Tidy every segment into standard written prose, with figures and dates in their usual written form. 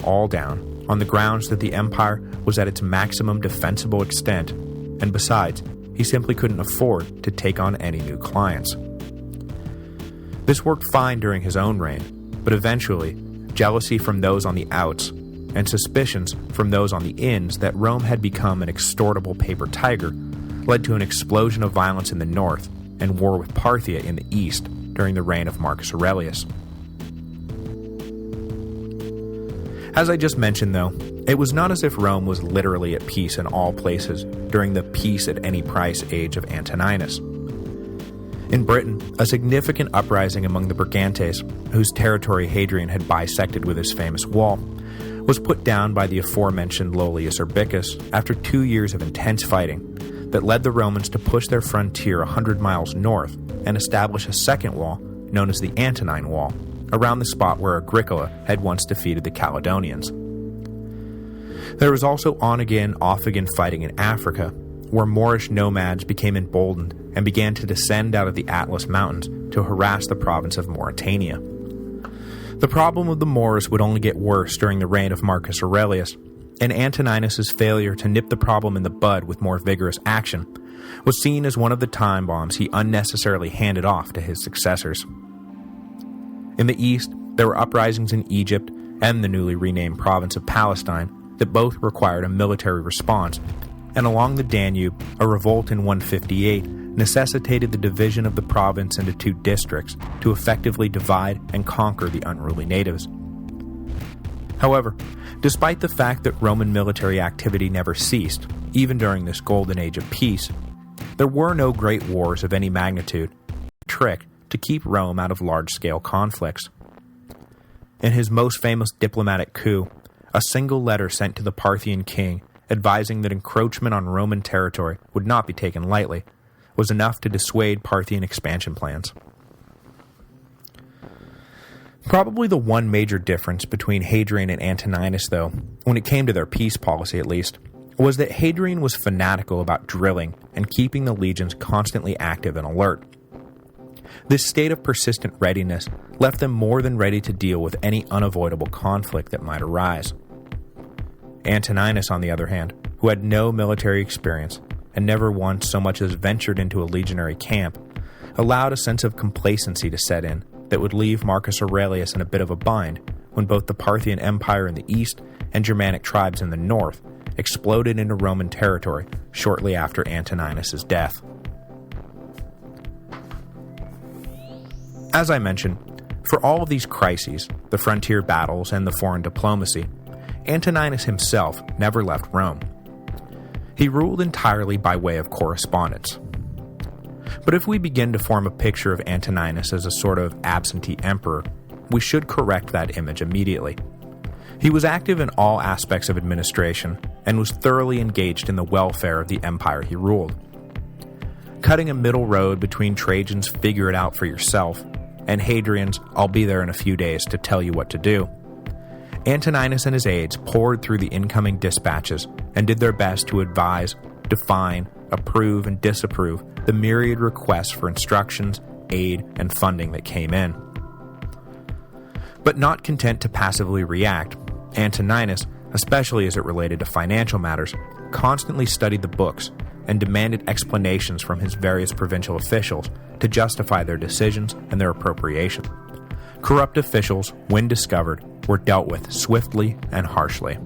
all down on the grounds that the empire was at its maximum defensible extent, and besides, he simply couldn't afford to take on any new clients. This worked fine during his own reign, but eventually, jealousy from those on the outs, and suspicions from those on the ins that Rome had become an extortable paper tiger led to an explosion of violence in the north and war with Parthia in the east during the reign of Marcus Aurelius. As I just mentioned though, it was not as if Rome was literally at peace in all places during the peace-at-any-price age of Antoninus. In Britain, a significant uprising among the Brigantes, whose territory Hadrian had bisected with his famous wall, was put down by the aforementioned Lollius Urbicus after 2 years of intense fighting that led the Romans to push their frontier 100 miles north and establish a second wall, known as the Antonine Wall, around the spot where Agricola had once defeated the Caledonians. There was also on-again, off-again fighting in Africa, where Moorish nomads became emboldened and began to descend out of the Atlas Mountains to harass the province of Mauritania. The problem of the Moors would only get worse during the reign of Marcus Aurelius, and Antoninus's failure to nip the problem in the bud with more vigorous action was seen as one of the time bombs he unnecessarily handed off to his successors. In the east, there were uprisings in Egypt and the newly renamed province of Palestine that both required a military response, and along the Danube, a revolt in 158 necessitated the division of the province into 2 districts to effectively divide and conquer the unruly natives. However, despite the fact that Roman military activity never ceased, even during this golden age of peace, there were no great wars of any magnitude, a trick to keep Rome out of large-scale conflicts. In his most famous diplomatic coup, a single letter sent to the Parthian king advising that encroachment on Roman territory would not be taken lightly was enough to dissuade Parthian expansion plans. Probably the one major difference between Hadrian and Antoninus, though, when it came to their peace policy at least, was that Hadrian was fanatical about drilling and keeping the legions constantly active and alert. This state of persistent readiness left them more than ready to deal with any unavoidable conflict that might arise. Antoninus, on the other hand, who had no military experience and never once so much as ventured into a legionary camp, allowed a sense of complacency to set in that would leave Marcus Aurelius in a bit of a bind when both the Parthian Empire in the east and Germanic tribes in the north exploded into Roman territory shortly after Antoninus's death. As I mentioned, for all of these crises, the frontier battles and the foreign diplomacy, Antoninus himself never left Rome. He ruled entirely by way of correspondence. But if we begin to form a picture of Antoninus as a sort of absentee emperor, we should correct that image immediately. He was active in all aspects of administration, and was thoroughly engaged in the welfare of the empire he ruled. Cutting a middle road between Trajan's figure it out for yourself, and Hadrian's I'll be there in a few days to tell you what to do, Antoninus and his aides poured through the incoming dispatches and did their best to advise, define, approve, and disapprove the myriad requests for instructions, aid, and funding that came in. But not content to passively react, Antoninus, especially as it related to financial matters, constantly studied the books and demanded explanations from his various provincial officials to justify their decisions and their appropriation. Corrupt officials, when discovered, were dealt with swiftly and harshly.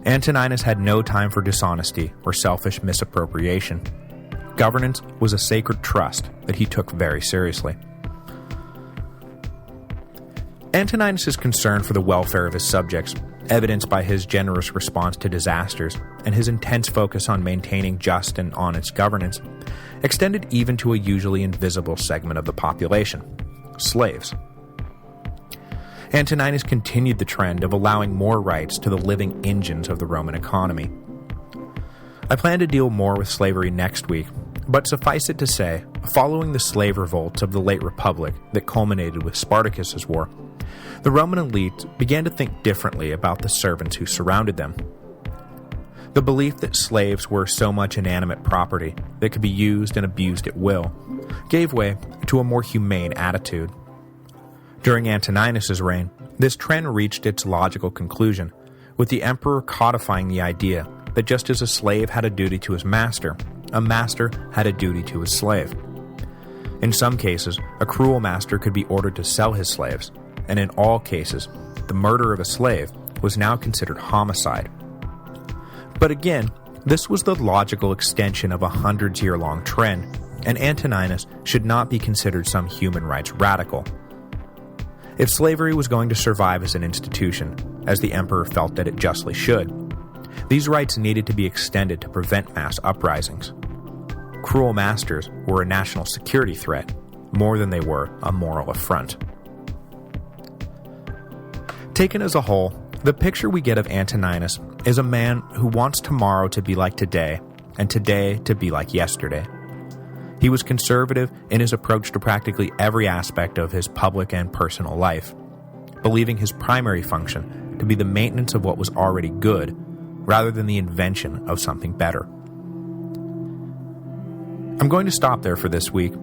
Antoninus had no time for dishonesty or selfish misappropriation. Governance was a sacred trust that he took very seriously. Antoninus's concern for the welfare of his subjects, evidenced by his generous response to disasters and his intense focus on maintaining just and honest governance, extended even to a usually invisible segment of the population: slaves. Antoninus continued the trend of allowing more rights to the living engines of the Roman economy. I plan to deal more with slavery next week, but suffice it to say, following the slave revolts of the late Republic that culminated with Spartacus's war, the Roman elite began to think differently about the servants who surrounded them. The belief that slaves were so much inanimate property that could be used and abused at will gave way to a more humane attitude. During Antoninus's reign, This trend reached its logical conclusion, with the emperor codifying the idea that just as a slave had a duty to his master, a master had a duty to his slave. In some cases, a cruel master could be ordered to sell his slaves, and in all cases, the murder of a slave was now considered homicide. But again, this was the logical extension of a hundreds-year-long trend, and Antoninus should not be considered some human rights radical. If slavery was going to survive as an institution, as the emperor felt that it justly should, these rights needed to be extended to prevent mass uprisings. Cruel masters were a national security threat, more than they were a moral affront. Taken as a whole, the picture we get of Antoninus is a man who wants tomorrow to be like today, and today to be like yesterday. He was conservative in his approach to practically every aspect of his public and personal life, believing his primary function to be the maintenance of what was already good, rather than the invention of something better. I'm going to stop there for this week,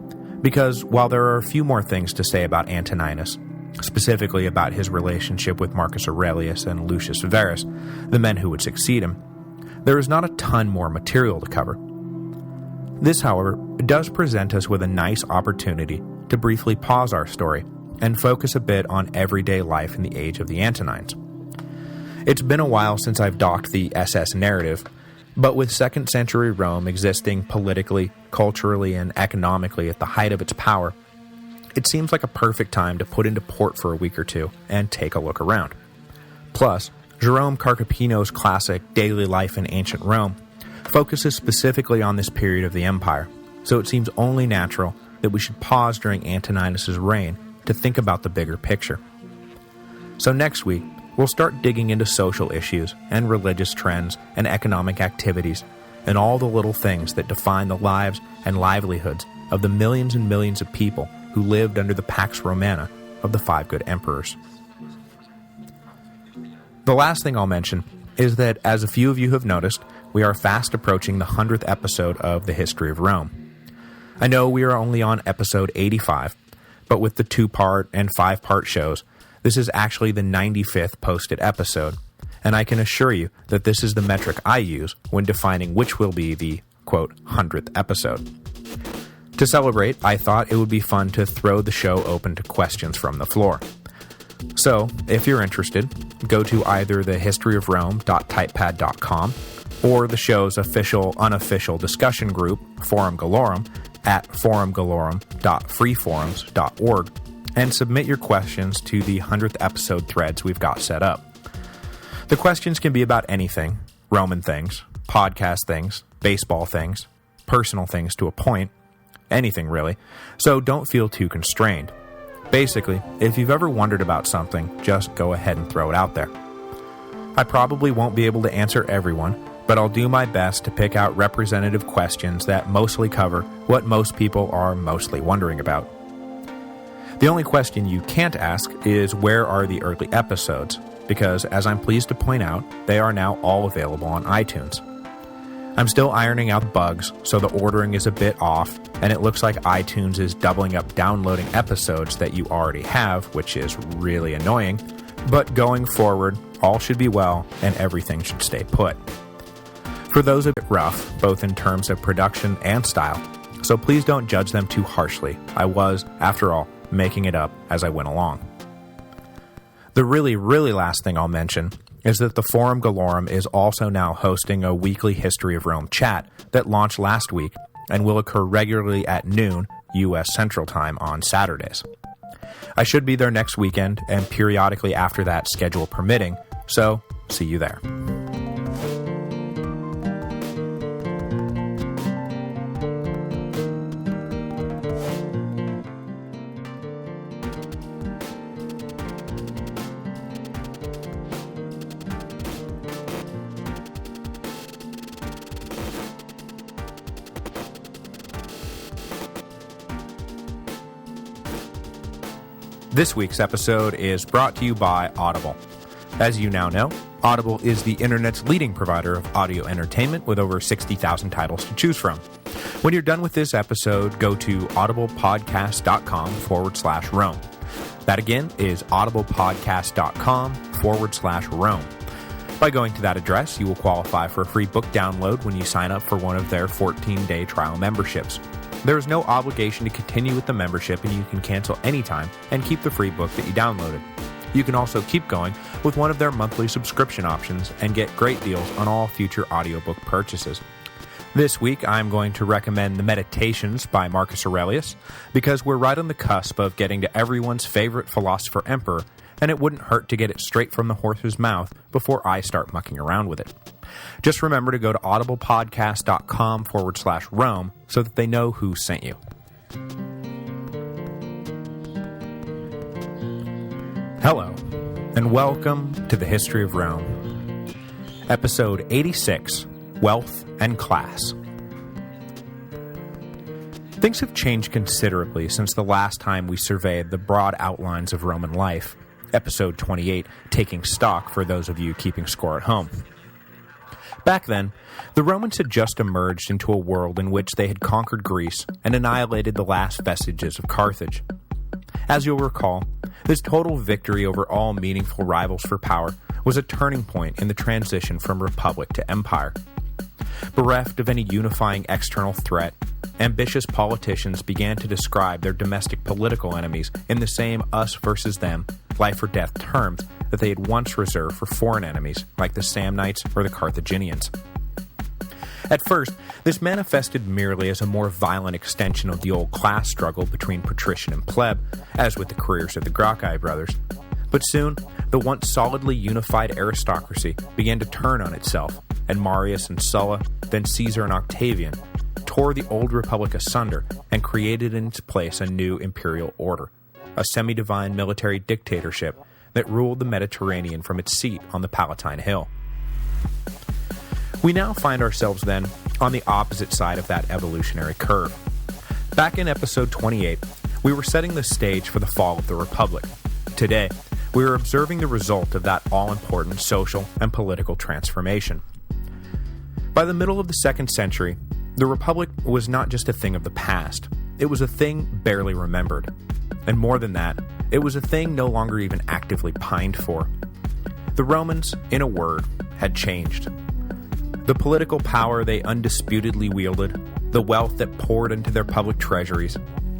because while there are a few more things to say about Antoninus, specifically about his relationship with Marcus Aurelius and Lucius Verus, the men who would succeed him, there is not a ton more material to cover. This, however, does present us with a nice opportunity to briefly pause our story and focus a bit on everyday life in the age of the Antonines. It's been a while since I've docked the SS narrative, but with 2nd century Rome existing politically, culturally, and economically at the height of its power, it seems like a perfect time to put into port for a week or two and take a look around. Plus, Jerome Carcopino's classic Daily Life in Ancient Rome focuses specifically on this period of the empire, so it seems only natural that we should pause during Antoninus' reign to think about the bigger picture. So next week, we'll start digging into social issues and religious trends and economic activities and all the little things that define the lives and livelihoods of the millions and millions of people who lived under the Pax Romana of the 5 good emperors. The last thing I'll mention is that, as a few of you have noticed, we are fast approaching the 100th episode of The History of Rome. I know we are only on episode 85, but with the 2-part and 5-part shows, this is actually the 95th posted episode, and I can assure you that this is the metric I use when defining which will be the, quote, 100th episode. To celebrate, I thought it would be fun to throw the show open to questions from the floor. So, if you're interested, go to either thehistoryofrome.typepad.com or the show's official-unofficial discussion group, Forum Gallorum, at forumgallorum.freeforums.org, and submit your questions to the 100th episode threads we've got set up. The questions can be about anything: Roman things, podcast things, baseball things, personal things to a point, anything really, so don't feel too constrained. Basically, if you've ever wondered about something, just go ahead and throw it out there. I probably won't be able to answer everyone, but I'll do my best to pick out representative questions that mostly cover what most people are mostly wondering about. The only question you can't ask is, where are the early episodes? Because, as I'm pleased to point out, they are now all available on iTunes. I'm still ironing out bugs, so the ordering is a bit off, and it looks like iTunes is doubling up downloading episodes that you already have, which is really annoying, but going forward, all should be well, and everything should stay put. For those a bit rough, both in terms of production and style, so please don't judge them too harshly. I was, after all, making it up as I went along. The really last thing I'll mention is that the Forum Gallorum is also now hosting a weekly History of Rome chat that launched last week and will occur regularly at noon U.S. Central Time on Saturdays. I should be there next weekend and periodically after that, schedule permitting, so see you there. This week's episode is brought to you by Audible. As you now know, Audible is the internet's leading provider of audio entertainment with over 60,000 titles to choose from. When you're done with this episode, go to audiblepodcast.com/Rome. That again is audiblepodcast.com/Rome. By going to that address, you will qualify for a free book download when you sign up for one of their 14-day trial memberships. There is no obligation to continue with the membership, and you can cancel anytime and keep the free book that you downloaded. You can also keep going with one of their monthly subscription options and get great deals on all future audiobook purchases. This week, I'm going to recommend The Meditations by Marcus Aurelius, because we're right on the cusp of getting to everyone's favorite philosopher emperor, and it wouldn't hurt to get it straight from the horse's mouth before I start mucking around with it. Just remember to go to audiblepodcast.com/Rome so that they know who sent you. Hello, and welcome to the History of Rome. Episode 86, Wealth and Class. Things have changed considerably since the last time we surveyed the broad outlines of Roman life, Episode 28, Taking Stock for those of you keeping score at home. Back then, the Romans had just emerged into a world in which they had conquered Greece and annihilated the last vestiges of Carthage. As you'll recall, this total victory over all meaningful rivals for power was a turning point in the transition from republic to empire. Bereft of any unifying external threat, ambitious politicians began to describe their domestic political enemies in the same us versus them, life-or-death terms that they had once reserved for foreign enemies like the Samnites or the Carthaginians. At first, this manifested merely as a more violent extension of the old class struggle between patrician and pleb, as with the careers of the Gracchi brothers. But soon, the once solidly unified aristocracy began to turn on itself, and Marius and Sulla, then Caesar and Octavian, tore the old republic asunder and created in its place a new imperial order, a semi-divine military dictatorship that ruled the Mediterranean from its seat on the Palatine Hill. We now find ourselves, then, on the opposite side of that evolutionary curve. Back in episode 28, we were setting the stage for the fall of the Republic. Today, we are observing the result of that all-important social and political transformation. By the middle of the 2nd century, the Republic was not just a thing of the past, it was a thing barely remembered. And more than that, it was a thing no longer even actively pined for. The Romans, in a word, had changed. The political power they undisputedly wielded, the wealth that poured into their public treasuries,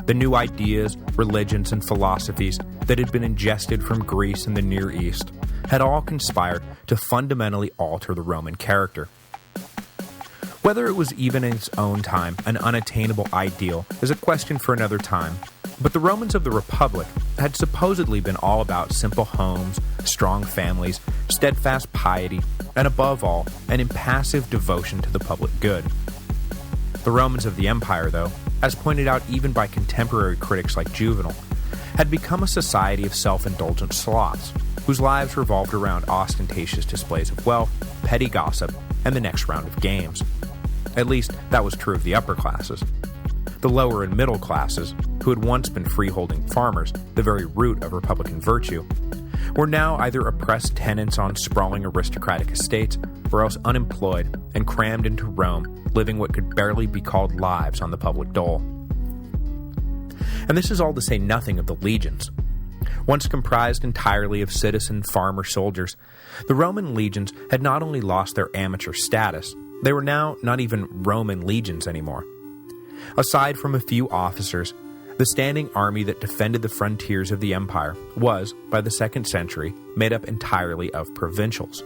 the new ideas, religions, and philosophies that had been ingested from Greece and the Near East, had all conspired to fundamentally alter the Roman character. Whether it was even in its own time an unattainable ideal is a question for another time, but the Romans of the Republic had supposedly been all about simple homes, strong families, steadfast piety, and above all, an impassive devotion to the public good. The Romans of the Empire, though, as pointed out even by contemporary critics like Juvenal, had become a society of self-indulgent sloths, whose lives revolved around ostentatious displays of wealth, petty gossip, and the next round of games. At least, that was true of the upper classes. The lower and middle classes, who had once been freeholding farmers, the very root of Republican virtue, were now either oppressed tenants on sprawling aristocratic estates, or else unemployed and crammed into Rome, living what could barely be called lives on the public dole. And this is all to say nothing of the legions. Once comprised entirely of citizen farmer soldiers, the Roman legions had not only lost their amateur status, they were now not even Roman legions anymore. Aside from a few officers, the standing army that defended the frontiers of the empire was, by the 2nd century, made up entirely of provincials,